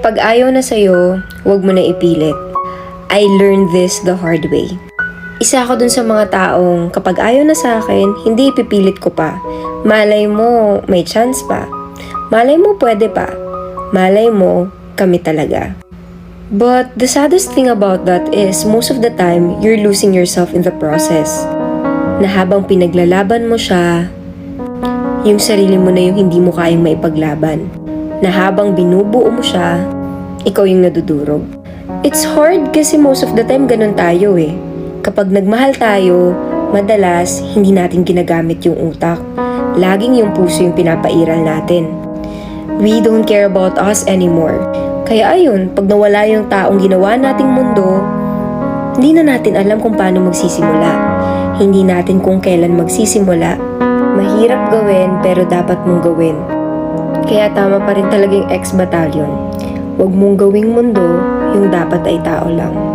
Pag ayaw na sa'yo, huwag mo na ipilit. I learned this the hard way. Isa ako dun sa mga taong kapag ayaw na sa akin, hindi ipipilit ko pa. Malay mo, may chance pa. Malay mo, pwede pa. Malay mo, kami talaga. But the saddest thing about that is most of the time, you're losing yourself in the process. Na habang pinaglalaban mo siya, yung sarili mo na yung hindi mo kayang maipaglaban. Na habang binubuo mo siya, ikaw yung nadudurog. It's hard kasi most of the time ganun tayo eh. Kapag nagmahal tayo, madalas hindi natin ginagamit yung utak. Laging yung puso yung pinapairal natin. We don't care about us anymore. Kaya ayun, pag nawala yung taong ginawa nating mundo, hindi na natin alam kung paano magsisimula. Hindi natin kung kailan magsisimula. Mahirap gawin pero dapat mong gawin. Kaya tama pa rin talaga yung ex-battalion. Huwag mong gawing mundo, yung dapat ay tao lang.